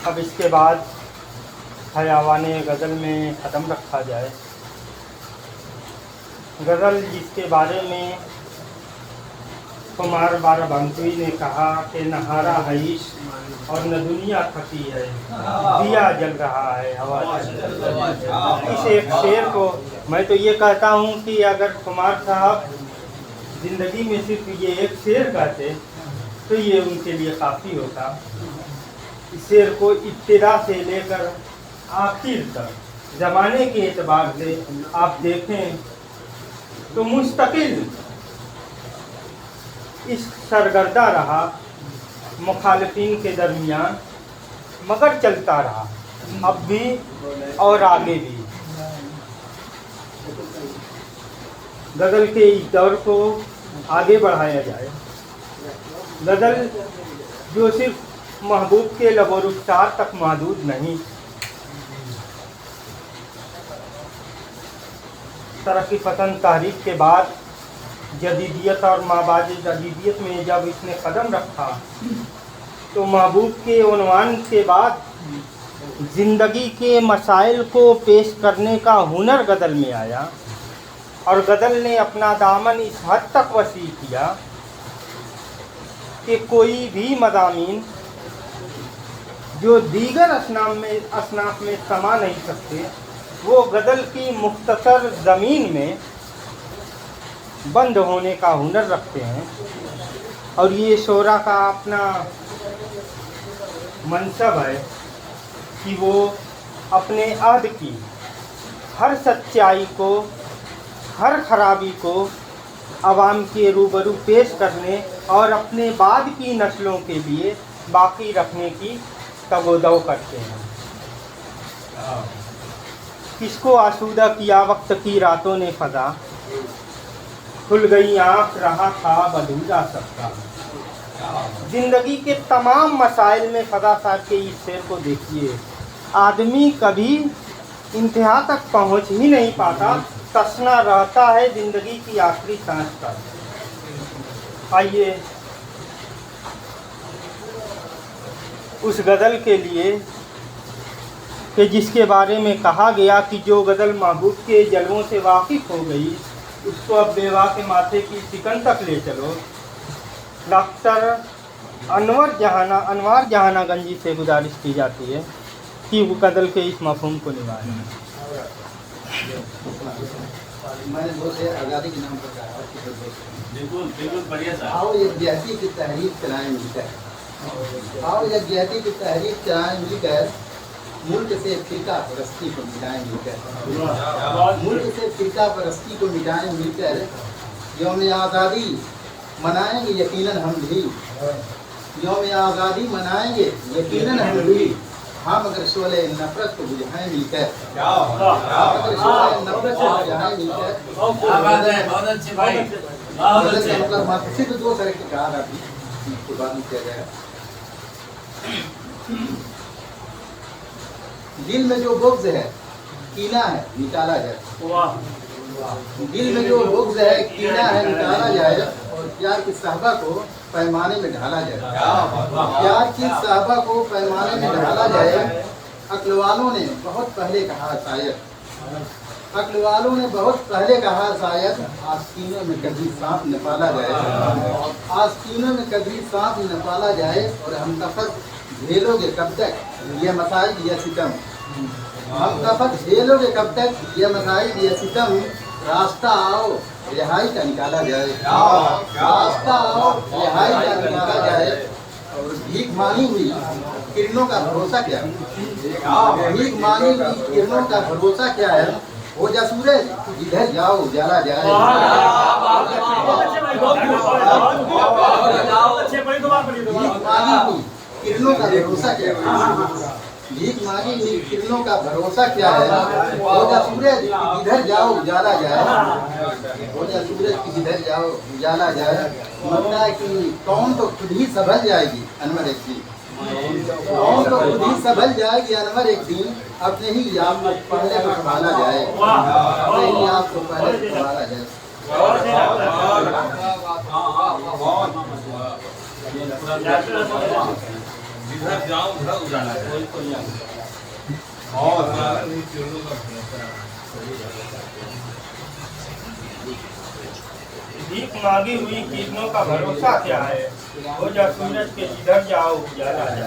अब इसके बाद हयावाने गज़ल में कदम रखा जाए। गज़ल जिसके बारे में कुमार बाराबंकी ने कहा कि नहारा है इश्क और न दुनिया थकी है, दिया जल रहा है हवा। इस एक शेर को मैं तो ये कहता हूँ कि अगर कुमार साहब ज़िंदगी में सिर्फ ये एक शेर गाते तो ये उनके लिए काफ़ी होता। इस शेर को इब्तिदा से लेकर आखिर तक ज़माने के एतबार से आप देखें तो मुस्तकिल इस सरगर्दा रहा मुखालिफिन के दरमियान, मगर चलता रहा अब भी और आगे भी। गज़ल के इस दौर को आगे बढ़ाया जाए। गज़ल जो सिर्फ महबूब के लबो रुखसार तक महदूद नहीं, तरक्की पसंद तहरीक के बाद जदीदियत और माबाद जदीदियत में जब इसने कदम रखा तो महबूब के उन्वान के बाद ज़िंदगी के मसाइल को पेश करने का हुनर गज़ल में आया और गज़ल ने अपना दामन इस हद तक वसी किया कि कोई भी मज़ामीन जो दीगर असनाफ में समा नहीं सकते वो गज़ल की मुख्तसर ज़मीन में बंद होने का हुनर रखते हैं। और ये शोरा का अपना मनसब है कि वो अपने अहद की हर सच्चाई को, हर खराबी को आवाम के रूबरू पेश करने और अपने बाद की नस्लों के लिए बाकी रखने की तगोदौ करते हैं। किसको आसूदा किया वक्त की रातों ने फ़ज़ा, खुल गई आँख रहा था बदूजा सबका। ज़िंदगी के तमाम मसाइल में फ़ज़ा साहब के इस शेर को देखिए। आदमी कभी इंतहा तक पहुँच ही नहीं पाता, तसना रहता है ज़िंदगी की आखिरी सांस तक। आइए उस गज़ल के लिए कि जिसके बारे में कहा गया कि जो गज़ल महबूब के जलवों से वाकिफ़ हो गई उसको अब बेवा के माथे की सिकन तक ले चलो। डॉक्टर अनवर जहाना गंजी से गुजारिश की जाती है कि वो गज़ल के इस मफ़हूम को निभाएं। मैंने बहुत आज़ादी के नाम पर कहा, बिल्कुल बढ़िया साहब। आओ यकजहती की तहरीक चलाएं मिलकर, आओ यकजहती की तहरीक चलाएं मिलकर, मुल्क से फ़िरका परस्ती को मिटाएं मिलकर, मुल्क से फ़िरका परस्ती को मिटाएं मिलकर, यौम आज़ादी मनाएंगे यकीनन हम भी, यौम आज़ादी मनाएंगे यकीनन हम भी, हम अगर शोले नफरत को बुझाएं मिलकर, हम अगर शोले नफरत को बुझाएं मिलकर। बहुत अच्छे भाई, बहुत अच्छे। मतलब माफी तो दो तरह की कहा अभी कुर्बानी किया जाए। दिल में जो बुग़्ज़ है कीना है निकाला जाए, दिल में जो बुग़्ज़ है कीना है निकाला जाए, और प्यार की साहबा को पैमाने में ढाला जाए, प्यार की साहबा को पैमाने में ढाला जाए। अक्ल वालों ने बहुत पहले कहा शायद, अक्ल वालों ने बहुत पहले कहा शायद, आस्तीनों में कभी सांप न पाला जाए, आस्तीनों में कभी सांप न पाला जाए। और हम नफरत झेलोगे कब तक ये मसाइब ये सितम, हम नफरत झेलोगे कब तक ये मसाइब ये सितम, रास्ता आओ रिहाई का निकाला जाए, रास्ता आओ रिहाई का निकाला जाए। और भीख मांगी हुई किरणों का भरोसा क्या है, भीख मांगी हुई किरणों का भरोसा क्या है, हो जा सूरज जिधर जाओ उजाला जाए, भीख मांगी हुई किरणों का भरोसा क्या है, भीख मांगी हुई किरणों का भरोसा क्या है, हो जा सूरज जिधर जाओ उजाला जाए, हो जा सूरज जिधर जाओ उजाला जाए। मतलब है कि कौन तो खुद ही संभल जाएगी अनवर एक दिन, कौन तो खुद ही संभल जाएगी अनवर एक दिन, अपने ही आप को पहले तो संभाला जाए, अपने ही आप को पहले तो संभाला जाए। जिधर जाओ उधर उजाला है। भीख मांगी हुई किरणों का भरोसा क्या है, हो जा सूरज के जिधर जाओ उजाला है।